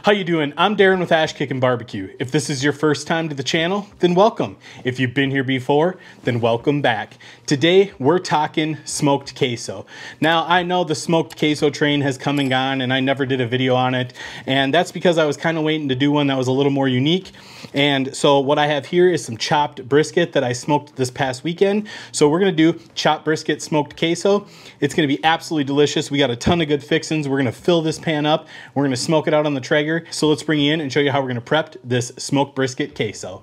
How you doing? I'm Darren with Kickin Barbecue. If this is your first time to the channel, then welcome. If you've been here before, then welcome back. Today, we're talking smoked queso. Now, I know the smoked queso train has come and gone, and I never did a video on it, and that's because I was kind of waiting to do one that was a little more unique. And so what I have here is some chopped brisket that I smoked this past weekend. So we're gonna do chopped brisket smoked queso. It's gonna be absolutely delicious. We got a ton of good fixins. We're gonna fill this pan up. We're gonna smoke it out on the traeger. So let's bring you in and show you how we're gonna prep this smoked brisket queso.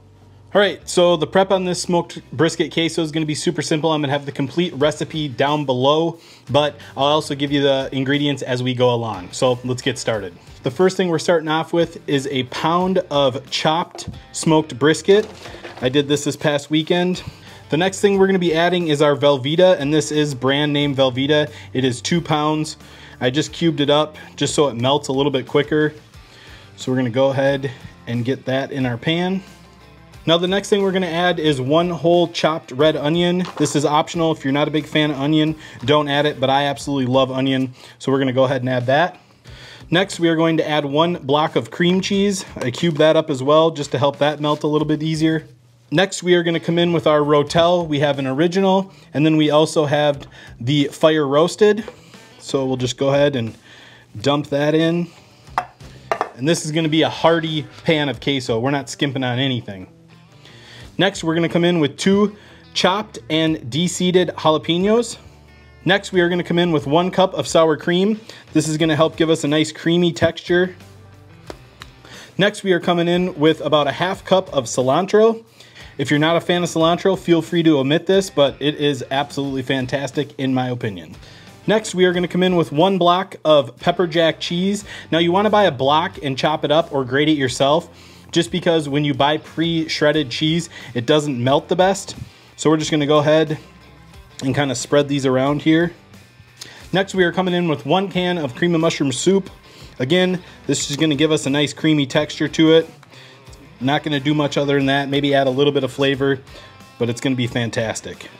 All right, so the prep on this smoked brisket queso is gonna be super simple. I'm gonna have the complete recipe down below, but I'll also give you the ingredients as we go along. So let's get started. The first thing we're starting off with is a pound of chopped smoked brisket. I did this past weekend. The next thing we're gonna be adding is our Velveeta, and this is brand name Velveeta. It is 2 pounds. I just cubed it up just so it melts a little bit quicker. So we're gonna go ahead and get that in our pan. Now the next thing we're gonna add is 1 whole chopped red onion. This is optional. If you're not a big fan of onion, don't add it, but I absolutely love onion. So we're gonna go ahead and add that. Next, we are going to add 1 block of cream cheese. I cubed that up as well, just to help that melt a little bit easier. Next, we are gonna come in with our Rotel. We have an original, and then we also have the fire roasted. So we'll just go ahead and dump that in. And this is gonna be a hearty pan of queso. We're not skimping on anything. Next, we're gonna come in with 2 chopped and de-seeded jalapenos. Next, we are gonna come in with 1 cup of sour cream. This is gonna help give us a nice creamy texture. Next, we are coming in with about a 1/2 cup of cilantro. If you're not a fan of cilantro, feel free to omit this, but it is absolutely fantastic in my opinion. Next, we are gonna come in with 1 block of pepper jack cheese. Now you wanna buy a block and chop it up or grate it yourself, just because when you buy pre-shredded cheese, it doesn't melt the best. So we're just gonna go ahead and kind of spread these around here. Next, we are coming in with 1 can of cream of mushroom soup. Again, this is gonna give us a nice creamy texture to it. Not gonna do much other than that, maybe add a little bit of flavor, but it's gonna be fantastic.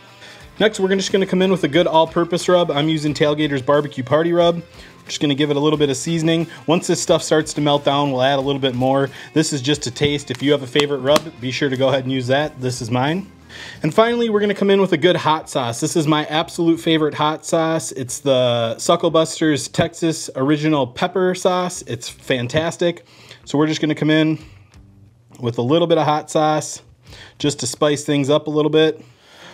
Next, we're just gonna come in with a good all-purpose rub. I'm using Tailgater's barbecue party rub. Just gonna give it a little bit of seasoning. Once this stuff starts to melt down, we'll add a little bit more. This is just a taste. If you have a favorite rub, be sure to go ahead and use that. This is mine. And finally, we're gonna come in with a good hot sauce. This is my absolute favorite hot sauce. It's the Sucklebuster's Texas Original Pepper Sauce. It's fantastic. So we're just gonna come in with a little bit of hot sauce just to spice things up a little bit.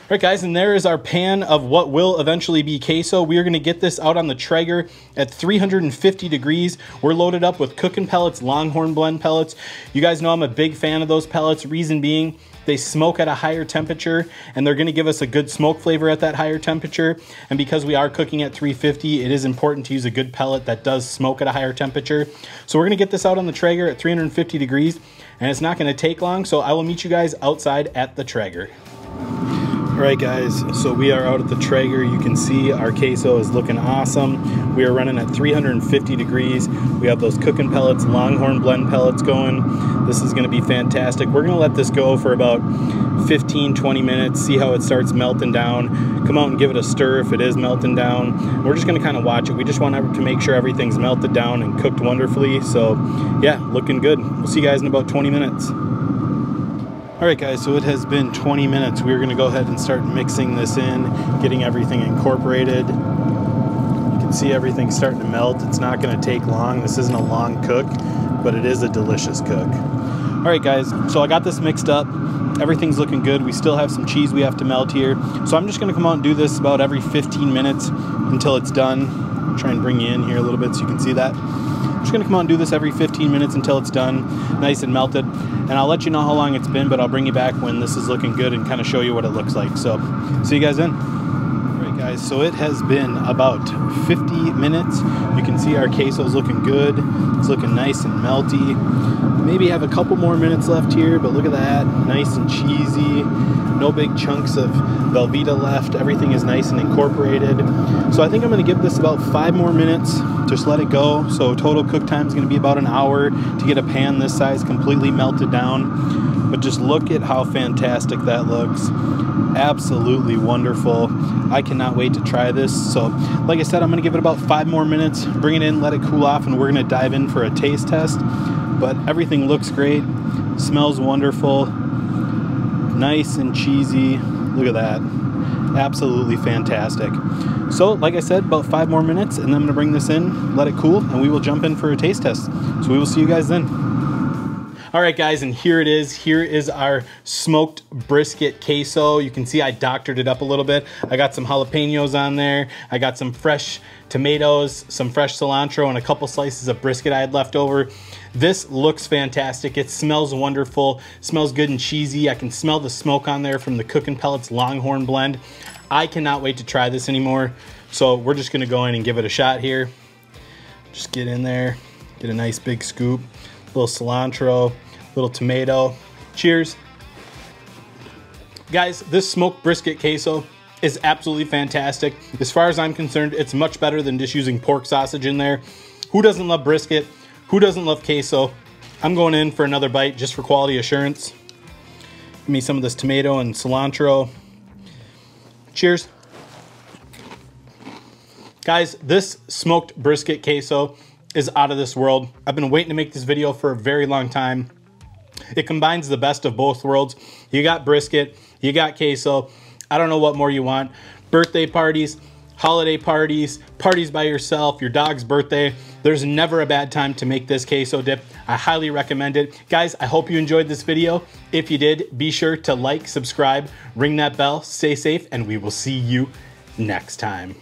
All right, guys, and there is our pan of what will eventually be queso. We are gonna get this out on the traeger at 350 degrees. We're loaded up with Kickin pellets, Longhorn blend pellets. You guys know I'm a big fan of those pellets. Reason being, they smoke at a higher temperature, and they're gonna give us a good smoke flavor at that higher temperature. And because we are cooking at 350, it is important to use a good pellet that does smoke at a higher temperature. So we're gonna get this out on the traeger at 350 degrees, and it's not gonna take long, so I will meet you guys outside at the traeger. All right, guys, so we are out at the traeger. You can see our queso is looking awesome. We are running at 350 degrees. We have those Kickin pellets, Longhorn blend pellets going. This is gonna be fantastic. We're gonna let this go for about 15-20 minutes, see how it starts melting down. Come out and give it a stir if it is melting down. We're just gonna kind of watch it. We just want to make sure everything's melted down and cooked wonderfully. So yeah, looking good. We'll see you guys in about 20 minutes. All right, guys, so it has been 20 minutes. We're gonna go ahead and start mixing this in, getting everything incorporated. You can see everything starting to melt. It's not gonna take long. This isn't a long cook, but it is a delicious cook. All right, guys, so I got this mixed up. Everything's looking good. We still have some cheese we have to melt here. So I'm just gonna come out and do this about every 15 minutes until it's done. Try and bring you in here a little bit so you can see that. I'm just gonna come out and do this every 15 minutes until it's done, nice and melted. And I'll let you know how long it's been, but I'll bring you back when this is looking good and kind of show you what it looks like. So, see you guys then. All right, guys, so it has been about 50 minutes. You can see our queso's looking good. It's looking nice and melty. Maybe have a couple more minutes left here, but look at that, nice and cheesy. No big chunks of Velveeta left. Everything is nice and incorporated. So I think I'm gonna give this about 5 more minutes. Just let it go. So total cook time is gonna be about an hour to get a pan this size completely melted down. But just look at how fantastic that looks. Absolutely wonderful. I cannot wait to try this. So like I said, I'm gonna give it about 5 more minutes, bring it in, let it cool off, and we're gonna dive in for a taste test. but everything looks great, smells wonderful, nice and cheesy. Look at that, absolutely fantastic. So like I said, about 5 more minutes, and then I'm gonna bring this in, let it cool, and we will jump in for a taste test. So we will see you guys then. All right, guys, and here it is. Here is our smoked brisket queso. You can see I doctored it up a little bit. I got some jalapenos on there. I got some fresh tomatoes, some fresh cilantro, and a couple slices of brisket I had left over. This looks fantastic. It smells wonderful. Smells good and cheesy. I can smell the smoke on there from the Cookin' Pellets Longhorn blend. I cannot wait to try this anymore. So we're just gonna go in and give it a shot here. Just get in there, get a nice big scoop. Little cilantro, little tomato. Cheers. Guys, this smoked brisket queso is absolutely fantastic. As far as I'm concerned, it's much better than just using pork sausage in there. Who doesn't love brisket? Who doesn't love queso? I'm going in for another bite just for quality assurance. Give me some of this tomato and cilantro. Cheers. Guys, this smoked brisket queso is out of this world. I've been waiting to make this video for a very long time. It combines the best of both worlds. You got brisket, you got queso. I don't know what more you want. Birthday parties, holiday parties, parties by yourself, your dog's birthday. There's never a bad time to make this queso dip. I highly recommend it. Guys, I hope you enjoyed this video. If you did, be sure to like, subscribe, ring that bell, stay safe, and we will see you next time.